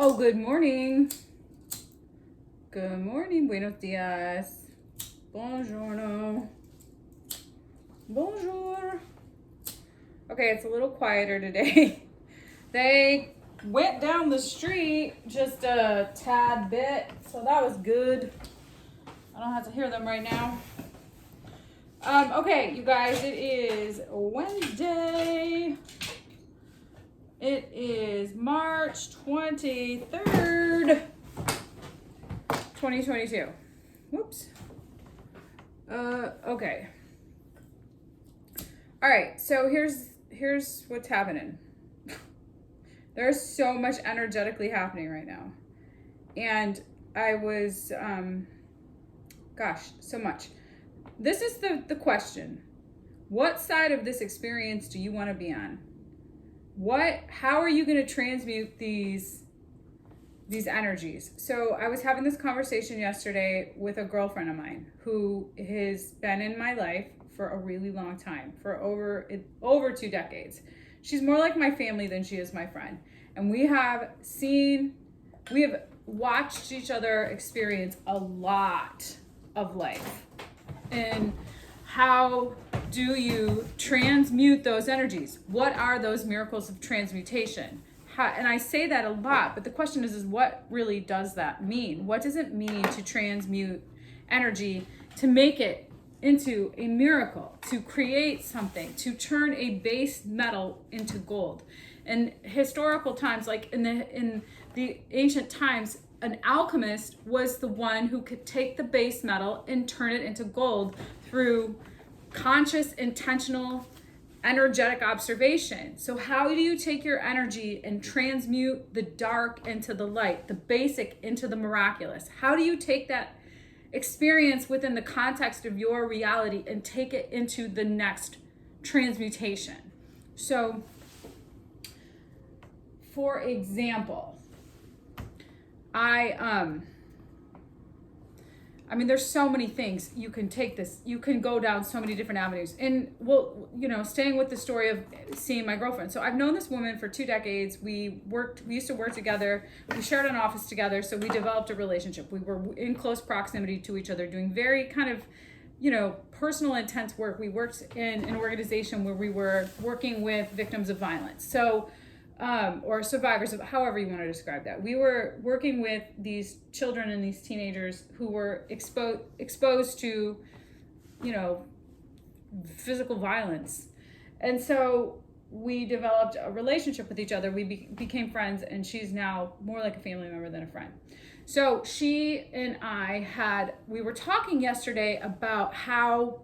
Oh, good morning. Good morning. Buenos dias. Buongiorno. Bonjour. Okay, it's a little quieter today. They went down the street just a tad bit, so that was good. I don't have to hear them right now. Okay, you guys, it is Wednesday. It is March 23rd, 2022. Whoops. Okay. All right, so here's what's happening. There's so much energetically happening right now. And I was, so much. This is the question. What side of this experience do you want to be on? How are you going to transmute these energies? So I was having this conversation yesterday with a girlfriend of mine who has been in my life for a really long time, for over 2 decades. She's more like my family than she is my friend. And we have watched each other experience a lot of life. And how do you transmute those energies? What are those miracles of transmutation? And I say that a lot, but the question is what really does that mean? What does it mean to transmute energy, to make it into a miracle, to create something, to turn a base metal into gold? In historical times, like in the ancient times, an alchemist was the one who could take the base metal and turn it into gold through conscious, intentional, energetic observation. So how do you take your energy and transmute the dark into the light, the basic into the miraculous? How do you take that experience within the context of your reality and take it into the next transmutation? So, for example, there's so many things you can take this. You can go down so many different avenues. And staying with the story of seeing my girlfriend. So I've known this woman for 2 decades. We used to work together. We shared an office together. So we developed a relationship. We were in close proximity to each other, doing very kind of, personal, intense work. We worked in an organization where we were working with victims of violence. So or survivors of, however you want to describe that. We were working with these children and these teenagers who were exposed to, physical violence. And so we developed a relationship with each other. We became friends, and she's now more like a family member than a friend. So she and we were talking yesterday about how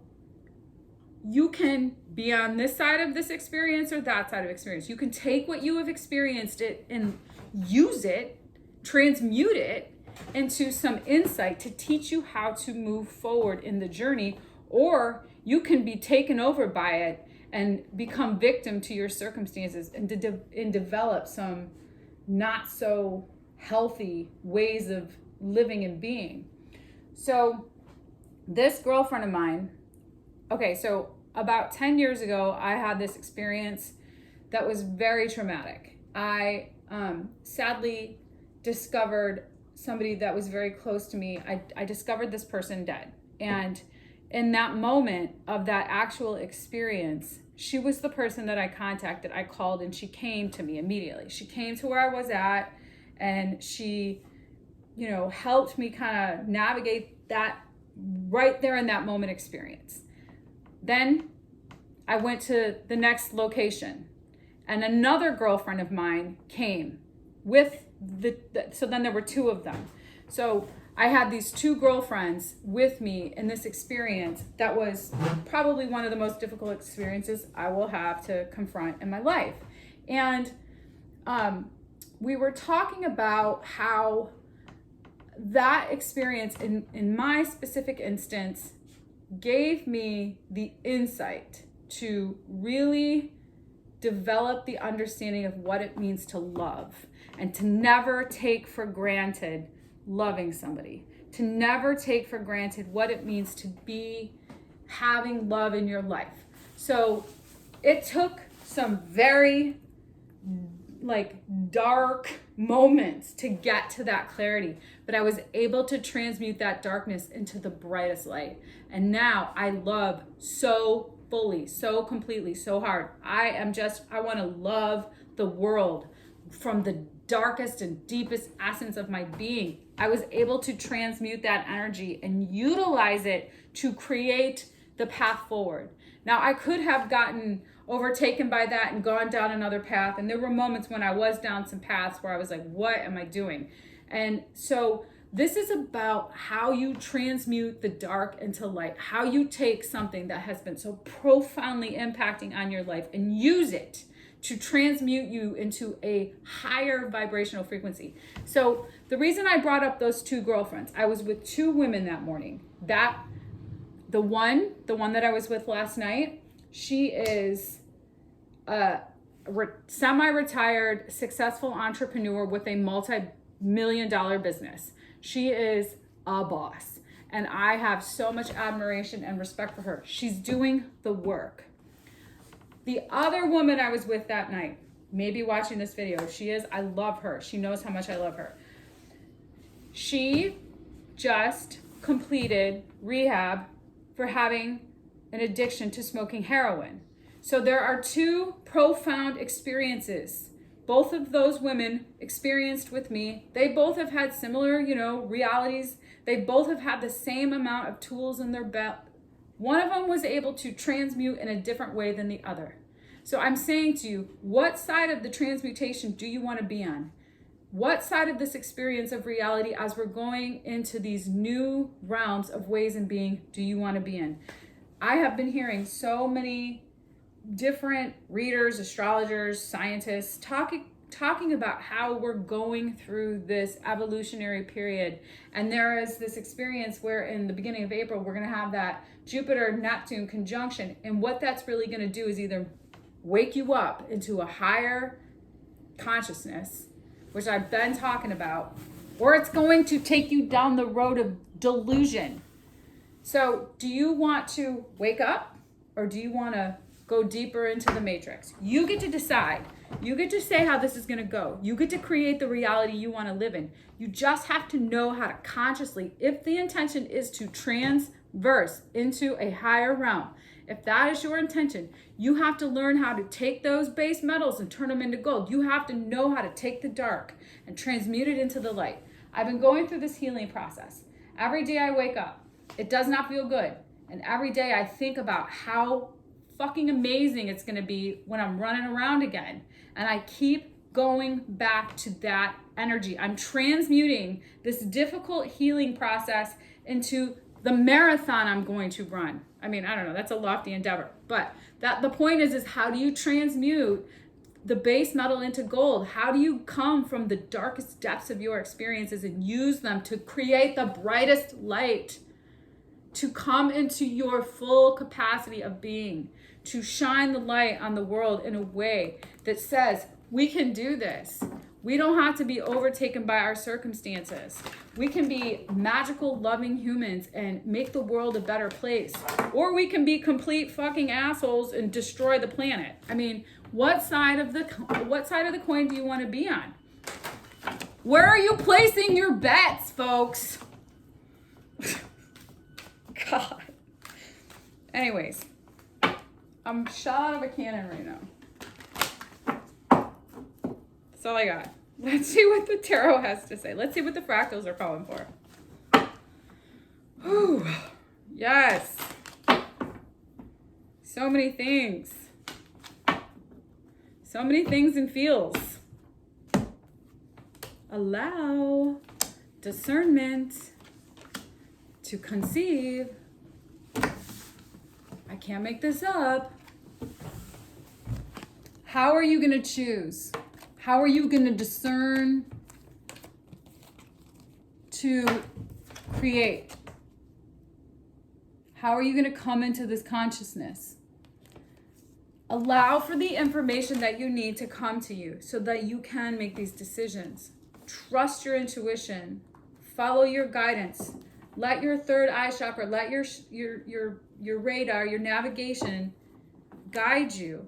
you can be on this side of this experience or that side of experience. You can take what you have experienced it and use it, transmute it into some insight to teach you how to move forward in the journey, or you can be taken over by it and become victim to your circumstances and develop some not so healthy ways of living and being. So this girlfriend of mine, so about 10 years ago, I had this experience that was very traumatic. I sadly discovered somebody that was very close to me. I discovered this person dead. And in that moment of that actual experience, she was the person that I contacted. I called and she came to me immediately. She came to where I was at, and she, helped me kind of navigate that right there in that moment experience. Then I went to the next location, and another girlfriend of mine came with so then there were 2 of them. So I had these 2 girlfriends with me in this experience that was probably one of the most difficult experiences I will have to confront in my life. And we were talking about how that experience in my specific instance gave me the insight to really develop the understanding of what it means to love, and to never take for granted loving somebody, to never take for granted what it means to be having love in your life. So it took some very like dark moments to get to that clarity, but I was able to transmute that darkness into the brightest light. And now I love so fully, so completely, so hard. I want to love the world from the darkest and deepest essence of my being. I was able to transmute that energy and utilize it to create the path forward. Now, I could have gotten overtaken by that and gone down another path. And there were moments when I was down some paths where I was like, what am I doing? And so this is about how you transmute the dark into light, how you take something that has been so profoundly impacting on your life and use it to transmute you into a higher vibrational frequency. So the reason I brought up those two girlfriends, I was with two women that morning. The one that I was with last night, she is a semi-retired, successful entrepreneur with a multi-million-dollar business. She is a boss, and I have so much admiration and respect for her. She's doing the work. The other woman I was with that night, maybe watching this video, she is, I love her. She knows how much I love her. She just completed rehab for having an addiction to smoking heroin. So there are two profound experiences. Both of those women experienced with me. They both have had similar, realities. They both have had the same amount of tools in their belt. One of them was able to transmute in a different way than the other. So I'm saying to you, what side of the transmutation do you want to be on? What side of this experience of reality as we're going into these new realms of ways and being do you want to be in? I have been hearing so many different readers, astrologers, scientists talking about how we're going through this evolutionary period. And there is this experience where in the beginning of April, we're going to have that Jupiter-Neptune conjunction. And what that's really going to do is either wake you up into a higher consciousness, which I've been talking about, or it's going to take you down the road of delusion. So do you want to wake up, or do you want to go deeper into the matrix? You get to decide. You get to say how this is going to go. You get to create the reality you want to live in. You just have to know how to consciously, if the intention is to transverse into a higher realm, if that is your intention, you have to learn how to take those base metals and turn them into gold. You have to know how to take the dark and transmute it into the light. I've been going through this healing process. Every day I wake up, it does not feel good. And every day I think about how fucking amazing it's going to be when I'm running around again. And I keep going back to that energy. I'm transmuting this difficult healing process into the marathon I'm going to run. I mean, I don't know, that's a lofty endeavor. But the point is how do you transmute the base metal into gold? How do you come from the darkest depths of your experiences and use them to create the brightest light, to come into your full capacity of being, to shine the light on the world in a way that says, we can do this. We don't have to be overtaken by our circumstances. We can be magical, loving humans and make the world a better place. Or we can be complete fucking assholes and destroy the planet. I mean, what side of the coin do you want to be on? Where are you placing your bets, folks? God. Anyways, I'm shot out of a cannon right now. That's all I got. Let's see what the tarot has to say. Let's see what the fractals are calling for. Whew. Yes. So many things. So many things and feels. Allow discernment to conceive. I can't make this up. How are you going to choose? How are you going to discern to create? How are you going to come into this consciousness? Allow for the information that you need to come to you so that you can make these decisions. Trust your intuition. Follow your guidance. Let your third eye chakra, let your radar, your navigation guide you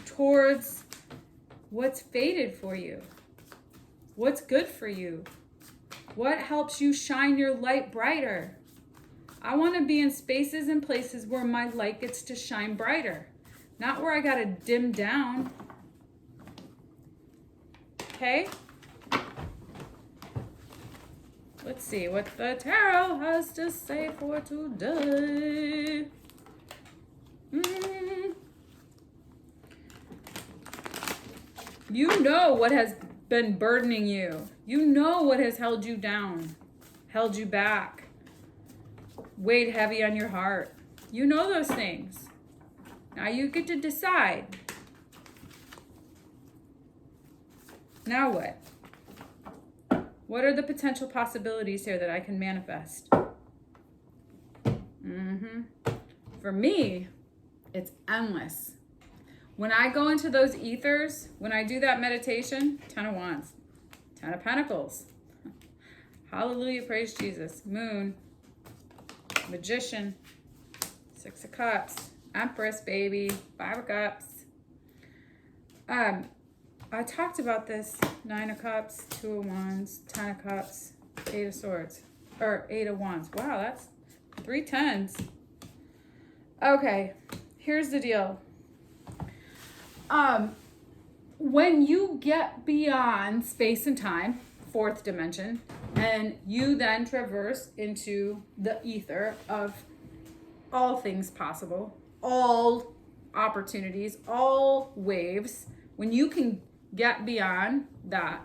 towards What's fated for you? What's good for you? What helps you shine your light brighter? I want to be in spaces and places where my light gets to shine brighter, not where I got to dim down. Okay? Let's see what the tarot has to say for today. You know what has been burdening you. You know what has held you down, held you back, weighed heavy on your heart. You know those things. Now you get to decide. Now what? What are the potential possibilities here that I can manifest? For me, it's endless. When I go into those ethers, when I do that meditation, 10 of Wands, 10 of Pentacles. Hallelujah, praise Jesus. Moon, Magician, 6 of Cups, Empress, baby, 5 of Cups. I talked about this, 9 of Cups, 2 of Wands, 10 of Cups, 8 of Swords, or 8 of Wands. Wow, that's 3 tens. Okay, here's the deal. When you get beyond space and time, 4th dimension, and you then traverse into the ether of all things possible, all opportunities, all waves, when you can get beyond that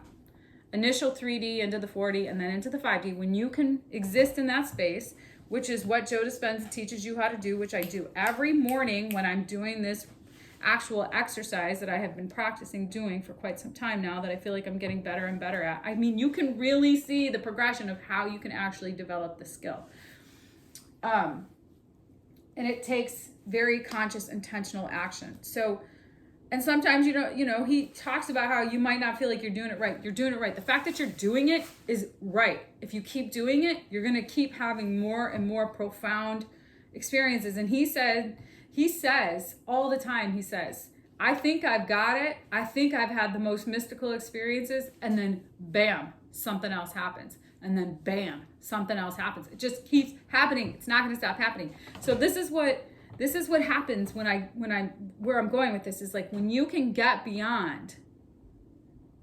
initial 3D into the 4D and then into the 5D, when you can exist in that space, which is what Joe Dispenza teaches you how to do, which I do every morning when I'm doing this actual exercise that I have been practicing doing for quite some time now, that I feel like I'm getting better and better at. I mean, you can really see the progression of how you can actually develop the skill. And it takes very conscious, intentional action. So, and sometimes, he talks about how you might not feel like you're doing it right. You're doing it right. The fact that you're doing it is right. If you keep doing it, you're going to keep having more and more profound experiences. And he says all the time, he says, I think I've got it. I think I've had the most mystical experiences. And then bam, something else happens. And then bam, something else happens. It just keeps happening. It's not going to stop happening. So this is what happens where I'm going with this is like when you can get beyond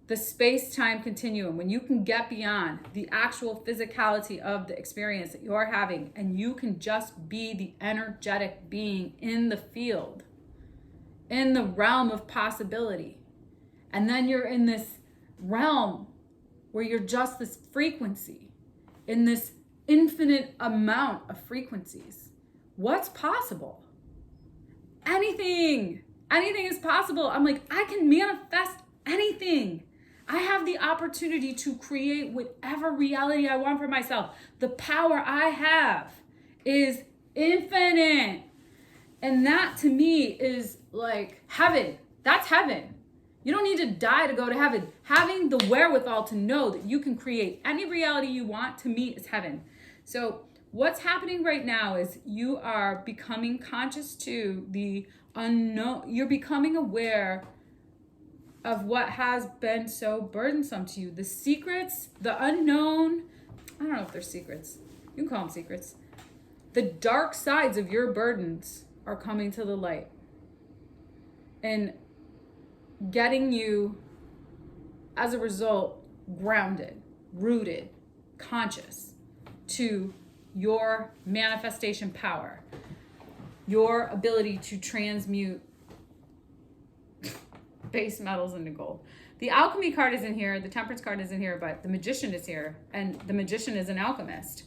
the space-time continuum, when you can get beyond the actual physicality of the experience that you're having, and you can just be the energetic being in the field, in the realm of possibility. And then you're in this realm where you're just this frequency, in this infinite amount of frequencies. What's possible? Anything is possible. I'm like, I can manifest anything. I have the opportunity to create whatever reality I want for myself. The power I have is infinite. And that to me is like heaven. That's heaven. You don't need to die to go to heaven. Having the wherewithal to know that you can create any reality you want, to me, is heaven. So what's happening right now is you are becoming conscious to the unknown. You're becoming aware of what has been so burdensome to you. The secrets, the unknown. I don't know if they're secrets. You can call them secrets. The dark sides of your burdens are coming to the light and getting you, as a result, grounded, rooted, conscious to your manifestation power, your ability to transmute base metals into gold. The alchemy card is in here, the temperance card is in here, but the magician is here, and the magician is an alchemist,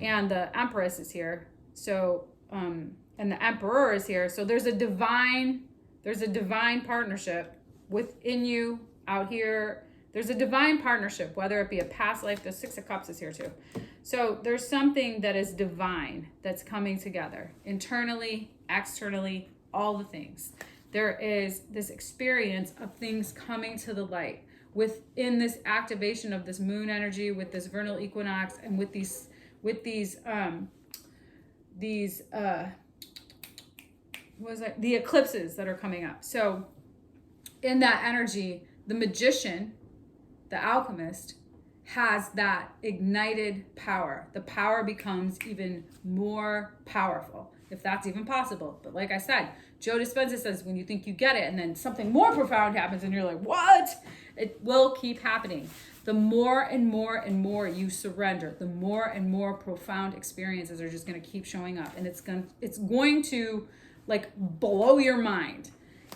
and the empress is here. So, and the emperor is here. So there's a divine partnership within you, out here. There's a divine partnership, whether it be a past life. The 6 of Cups is here too. So there's something that is divine that's coming together, internally, externally, all the things. There is this experience of things coming to the light within this activation of this moon energy, with this vernal equinox, and with these the eclipses that are coming up. So in that energy, the magician, the alchemist, has that ignited power. The power becomes even more powerful, if that's even possible. But like I said, Joe Dispenza says when you think you get it and then something more profound happens and you're like, what? It will keep happening. The more and more and more you surrender, the more and more profound experiences are just going to keep showing up, and it's going to like blow your mind.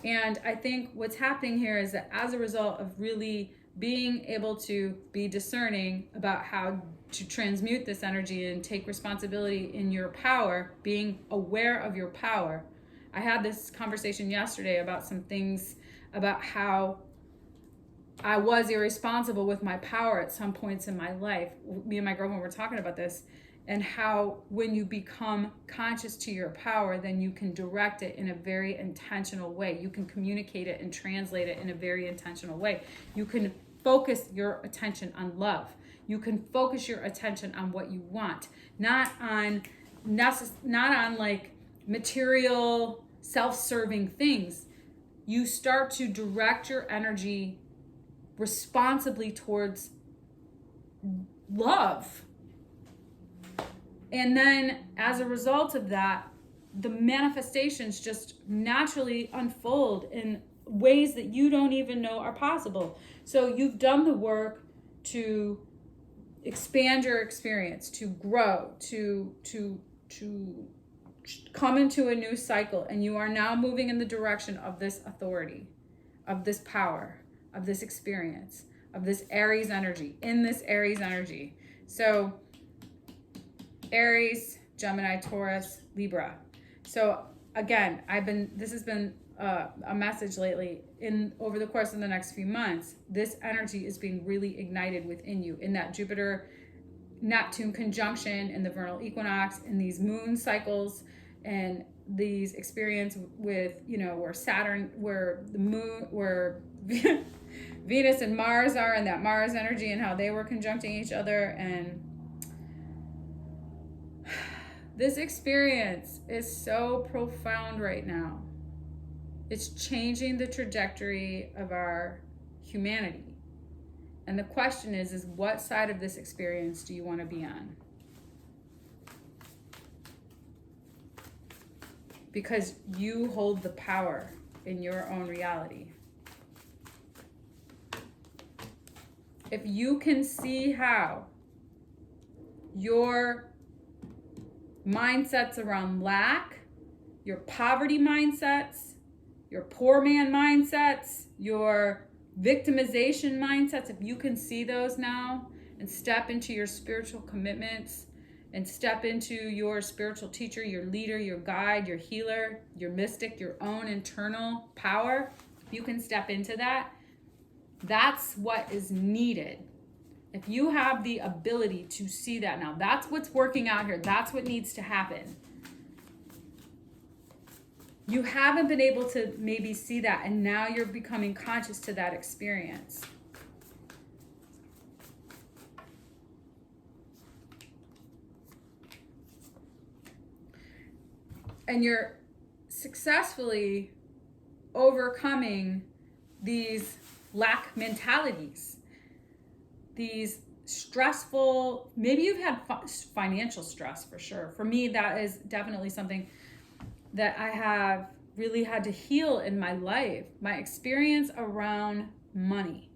And I think what's happening here is that as a result of really being able to be discerning about how to transmute this energy and take responsibility in your power, being aware of your power. I had this conversation yesterday about some things about how I was irresponsible with my power at some points in my life. Me and my girlfriend were talking about this, and how when you become conscious to your power, then you can direct it in a very intentional way. You can communicate it and translate it in a very intentional way. You can focus your attention on love. You can focus your attention on what you want, not on like material, self-serving things. You start to direct your energy responsibly towards love. And then as a result of that, the manifestations just naturally unfold in ways that you don't even know are possible. So you've done the work to expand your experience, to grow, to come into a new cycle, and you are now moving in the direction of this authority, of this power, of this experience, of this Aries energy, in this Aries energy. So Aries, Gemini, Taurus, Libra. So again, this has been a message lately. Over the course of the next few months, this energy is being really ignited within you in that Jupiter Neptune conjunction, in the vernal equinox, in these moon cycles, and these experience with, where Saturn, where the moon, where Venus and Mars are, and that Mars energy and how they were conjuncting each other. And this experience is so profound right now. It's changing the trajectory of our humanity. And the question is what side of this experience do you want to be on? Because you hold the power in your own reality. If you can see how your mindsets around lack, your poverty mindsets, your poor man mindsets, your victimization mindsets, if you can see those now and step into your spiritual commitments and step into your spiritual teacher, your leader, your guide, your healer, your mystic, your own internal power, if you can step into that, that's what is needed. If you have the ability to see that now, that's what's working out here. That's what needs to happen. You haven't been able to maybe see that, and now you're becoming conscious to that experience. And you're successfully overcoming these lack mentalities, these stressful, maybe you've had financial stress for sure. For me, that is definitely something that I have really had to heal in my life. My experience around money,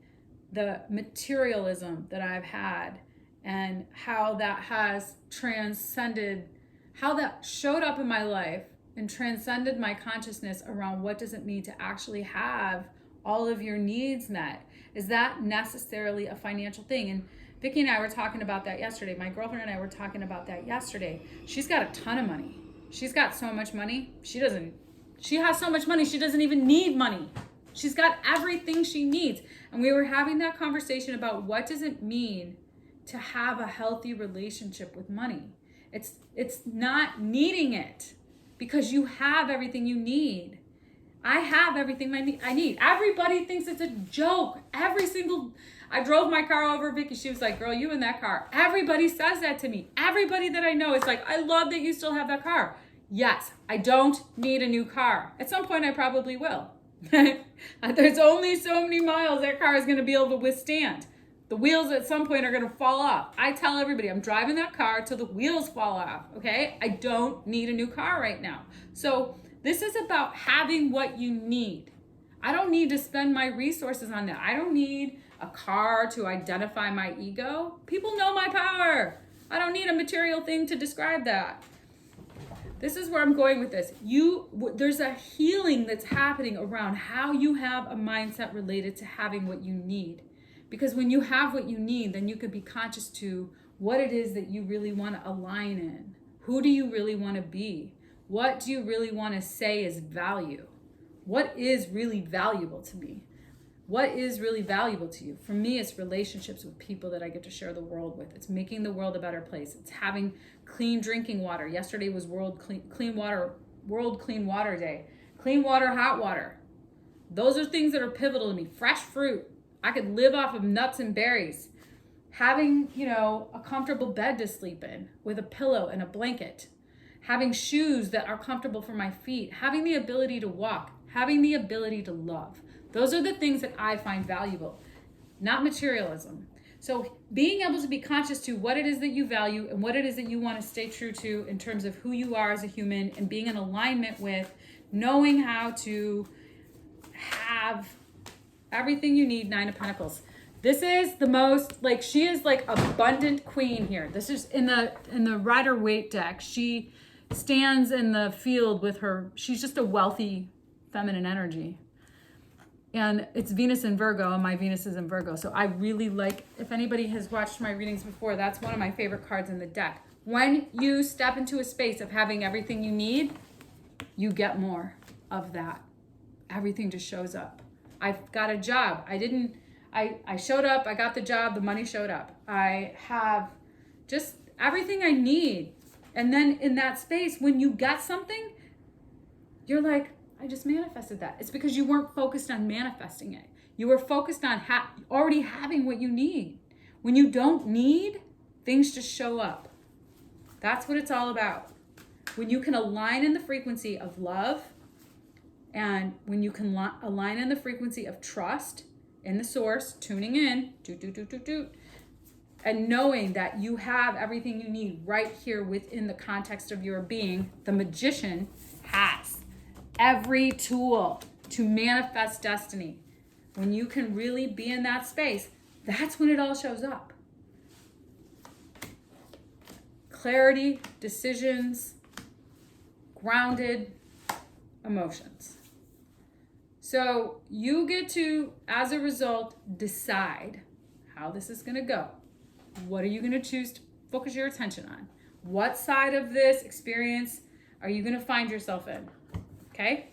the materialism that I've had, and how that has transcended, how that showed up in my life and transcended my consciousness around what does it mean to actually have all of your needs met. Is that necessarily a financial thing? And Vicki and I were talking about that yesterday. My girlfriend and I were talking about that yesterday. She's got a ton of money. She's got so much money. She has so much money, she doesn't even need money. She's got everything she needs. And we were having that conversation about what does it mean to have a healthy relationship with money. It's not needing it, because you have everything you need. I have everything I need. Everybody thinks it's a joke. I drove my car over Vicky. She was like, girl, you in that car. Everybody says that to me. Everybody that I know is like, I love that you still have that car. Yes, I don't need a new car. At some point, I probably will. There's only so many miles that car is going to be able to withstand. The wheels at some point are going to fall off. I tell everybody I'm driving that car till the wheels fall off, okay? I don't need a new car right now. So this is about having what you need. I don't need to spend my resources on that. I don't need a car to identify my ego. People know my power. I don't need a material thing to describe that. This is where I'm going with this. There's a healing that's happening around how you have a mindset related to having what you need. Because when you have what you need, then you could be conscious to what it is that you really want to align in. Who do you really want to be? What do you really want to say is value? What is really valuable to me? What is really valuable to you? For me, it's relationships with people that I get to share the world with. It's making the world a better place. It's having clean drinking water. Yesterday was World Clean Water Day. Clean water, hot water. Those are things that are pivotal to me. Fresh fruit. I could live off of nuts and berries. Having, a comfortable bed to sleep in with a pillow and a blanket. Having shoes that are comfortable for my feet. Having the ability to walk. Having the ability to love. Those are the things that I find valuable, not materialism. So being able to be conscious to what it is that you value and what it is that you want to stay true to in terms of who you are as a human, and being in alignment with knowing how to have everything you need. 9 of Pentacles. This is the most, she is abundant queen here. This is in the Rider-Waite deck. She stands in the field with she's just a wealthy feminine energy. And it's Venus in Virgo, and my Venus is in Virgo. So I really if anybody has watched my readings before, that's one of my favorite cards in the deck. When you step into a space of having everything you need, you get more of that. Everything just shows up. I've got a job. I showed up, I got the job, the money showed up. I have just everything I need. And then in that space, when you get something, you're like, I just manifested that. It's because you weren't focused on manifesting it. You were focused on already having what you need. When you don't need, things just show up. That's what it's all about. When you can align in the frequency of love, and when you can align in the frequency of trust in the source, tuning in, and knowing that you have everything you need right here within the context of your being, the magician has every tool to manifest destiny. When you can really be in that space, that's when it all shows up. Clarity, decisions, grounded emotions. So you get to, as a result, decide how this is going to go. What are you going to choose to focus your attention on? What side of this experience are you going to find yourself in? Okay?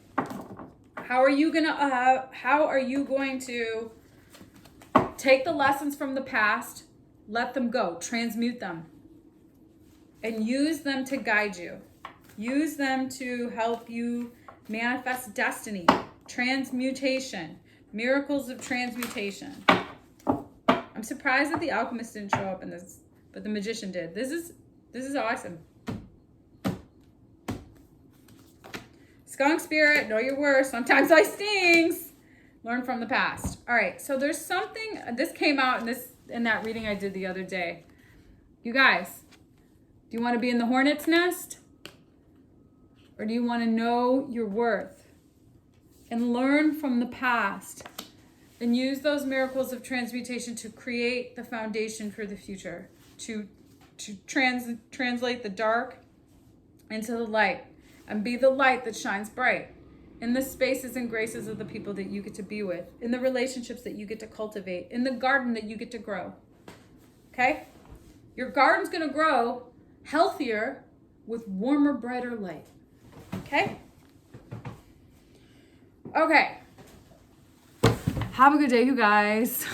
How are you going to take the lessons from the past, let them go, transmute them, and use them to guide you? Use them to help you manifest destiny, transmutation, miracles of transmutation. I'm surprised that the alchemist didn't show up in this, but the magician did. This is awesome. Skunk spirit, know your worth. Sometimes I stings. Learn from the past. All right, so there's something, this came out in that reading I did the other day. You guys, do you want to be in the hornet's nest? Or do you want to know your worth and learn from the past and use those miracles of transmutation to create the foundation for the future, to translate the dark into the light, and be the light that shines bright in the spaces and graces of the people that you get to be with, in the relationships that you get to cultivate, in the garden that you get to grow. Okay? Your garden's going to grow healthier with warmer, brighter light. Okay? Okay. Have a good day, you guys.